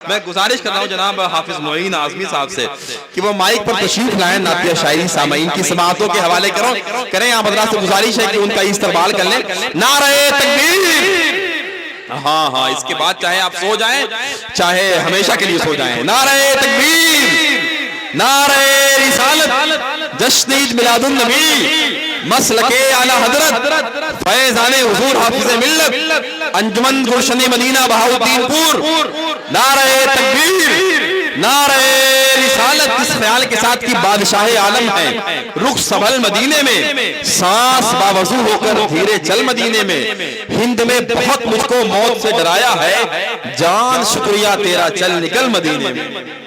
मैं गुजारिश कर रहा हूँ जनाब हाफिज मोइन आजमी साहब से कि वो माइक पर तशरीफ लाएं, नातिया शायरी सामाईन की समाअतों के हवाले करें। आप हज़रात से गुजारिश है कि उनका इस्तकबाल कर लें। नारे तकबीर। हाँ, इसके बाद चाहे आप सो जाएं, चाहे हमेशा के लिए सो जाएं। नारे तकबीर, नारे रिसालत, जश्न ईद मिलादुन नबी, मसलके आला हजरत, फैज़ाने हुजूर हाफिज़े मिल्लत, अंजुमन गुलशन मदीना बहाउद्दीनपुर। नारे तकबीर, नारे रिसालत। इस ख्याल के साथ कि बादशाह आलम है, रुख संभल मदीने में, सांस बावजू होकर धीरे चल मदीने में, हिंद में बहुत मुझको मौत से डराया है, जान शुक्रिया तेरा चल निकल मदीने में।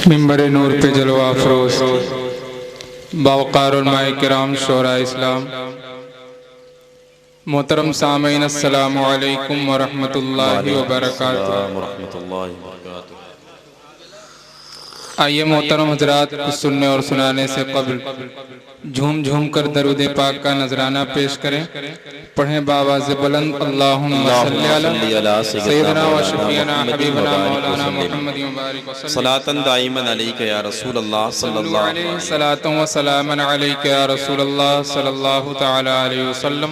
मिंबर नूर पे जलवा अफरोज बावकार उलमाए किराम शोरा इस्लाम, मोहतरम सामीन अस्सलामु अलैकुम व रहमतुल्लाहि व बरकातुहू। आइए मोहतरम हजरात, सुनने और सुनाने से कबल झूम झूम कर दरूद पाक का नजराना पेश करें। पढ़ें बावाज़ बुलंद अल्लाहुम्मा सल्ली अला सय्यिदना व शफीना हबीबना मौलाना मुहम्मद सलातन दाइमन अलैका या रसूल अल्लाह सल्लल्लाहु अलैहि वसल्लम। सलातन व सलामन अलैका या रसूल अल्लाह सल्लल्लाहु तआला अलैहि वसल्लम।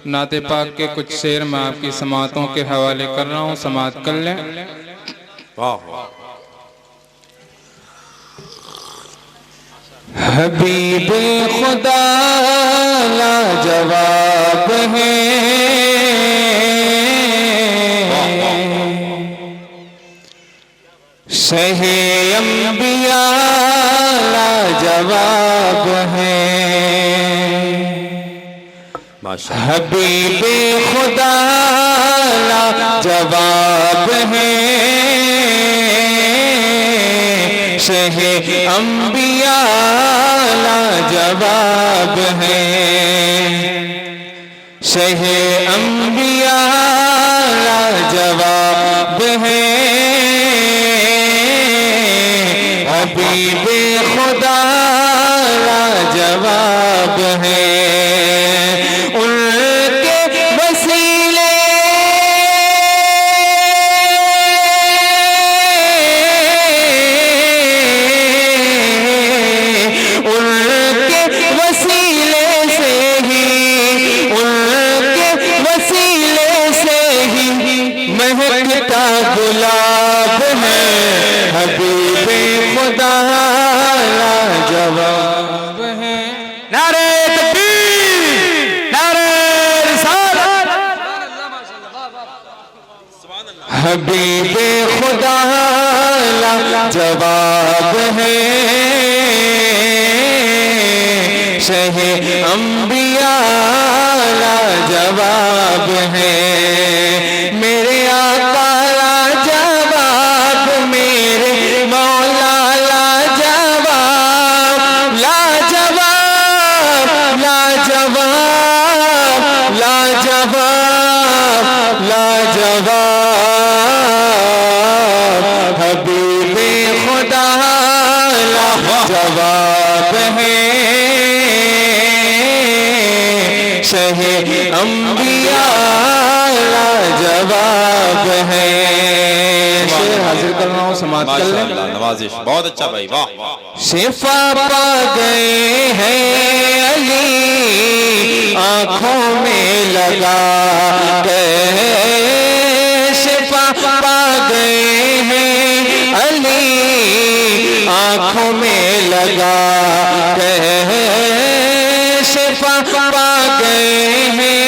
नाते पाक के कुछ शेर मैं आपकी समातों के हवाले कर रहा हूँ, समात कर लें। वाह। हबीब खुदा लाजवाब है, शहे अंबिया लाजवाब है। हबीब खुदा लाजवाब है, शहे अंबिया लाजवाब है, शहे अंबिया लाजवाब है। हबीब खुदा लाजवाब है, उनके वसीले महकता गुलाब है। हबीब खुदा लाजवाब है। नारे तकबीर, नारे रिसालत। हबीब खुदा लाजवाब है, शहे अंबिया लाजवाब है। मेरे आका लाजवाब, मेरे मौला लाजवाब, लाजवाब, लाजवाब, लाजवाब, लाजवाब। हबीब खुदा लाजवाब है, शहे अंबिया लाजवाब है। शेर हाजिर कर रहा हूँ, समात कर लें। नवाजिश बहुत अच्छा भाई, वाह। शिफा पा गए हैं अली, आँखों में लगा के शिफा पा गए हैं अली, आँखों में लगा के शिफा पा गए हैं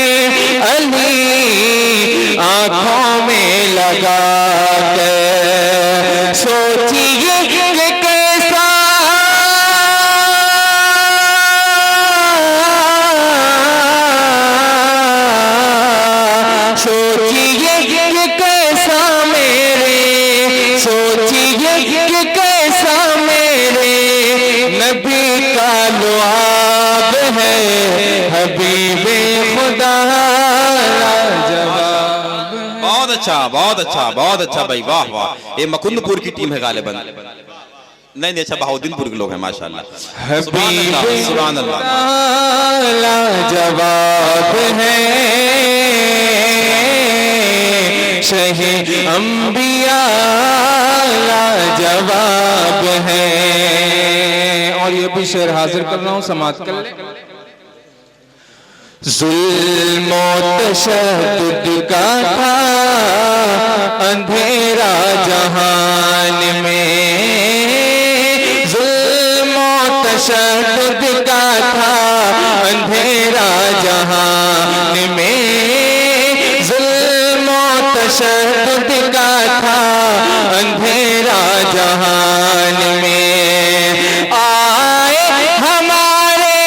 अली, आँखों में लगा के। सोचिए कैसा सोचिए कि कैसा मेरे, सोचिए कि कैसा मेरे नबी का लुआब है। हबीब खुदा बहुत अच्छा, बहुत अच्छा, बहुत अच्छा भाई, वाह वाह। ये मुकुंदपुर की टीम है गालिबन। नहीं नहीं, अच्छा बहाउद्दीनपुर के लोग हैं माशाल्लाह। सुभान अल्लाह, सुभान अल्लाह। लाजवाब है शहे अंबिया, लाजवाब है। और ये भी शेर हाजिर कर रहा हूँ, समाप्त कर ले। जुल्म तशद्दुद का था अंधेरा जहान में, जुल्म तशद्दुद का था अंधेरा जहान में, जुल्म तशद्दुद का था अंधेरा जहान में। आए हमारे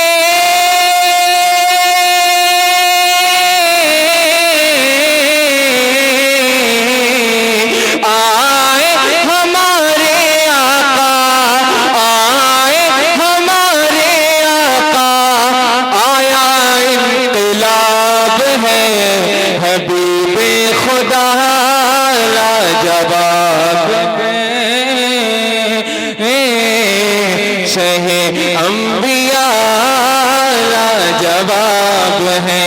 अंबिया, लाजवाब है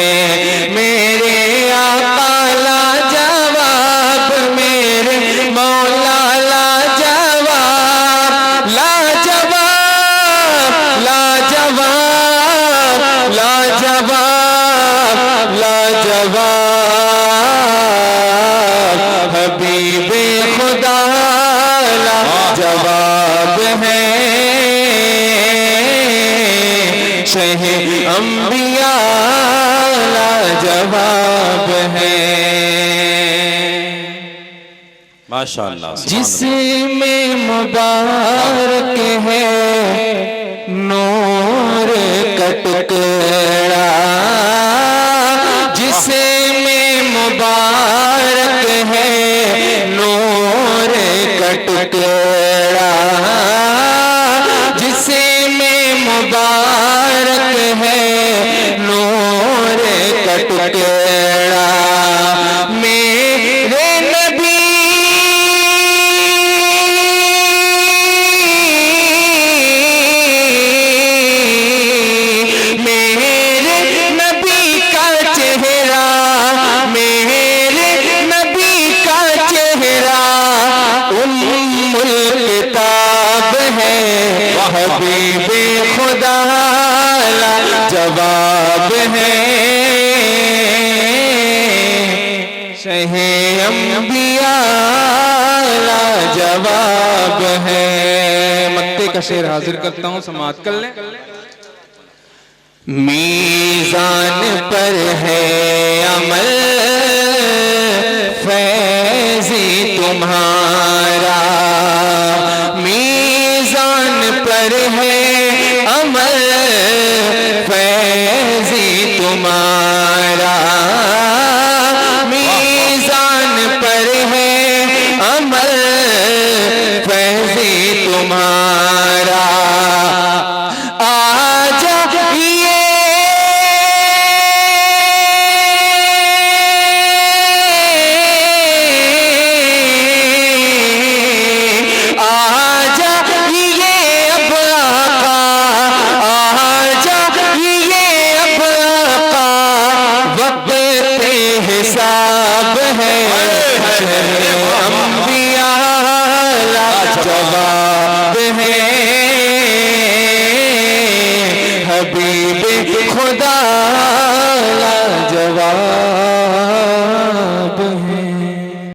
मेरे आका, लाजवाब मेरे मौला, लाजवाब, लाजवाब, लाजवाब, लाजवाब, लाजवाब, हबीबे खुदा लाजवाब है शहे अंबिया, लाजवाब है। माशाल्लाह। जिसमें मुबारक है नूर का टुकड़ा, जिसमें मुबारक है नूर का टुकड़ा, जिसमें मुबारक है नूर का टुकड़ा, मेरे नबी का चेहरा, मेरे नबी का चेहरा उम्मुल किताब है, हबीबे खुदा लाजवाब है शहे अंबिया, लाजवाब है। मत्ते का शेर हाजिर करता हूँ, समाप्त कर ले। मीज़ान पर है अमल फैज़ी तुम्हारा, मीज़ान पर है अमल फैज़ी तुम्हारा, मीज़ान पर है अमल फैज़ी तुम्हारा। आजा ये हिसाब है अंबिया, लाजवाब है हबीब खुदा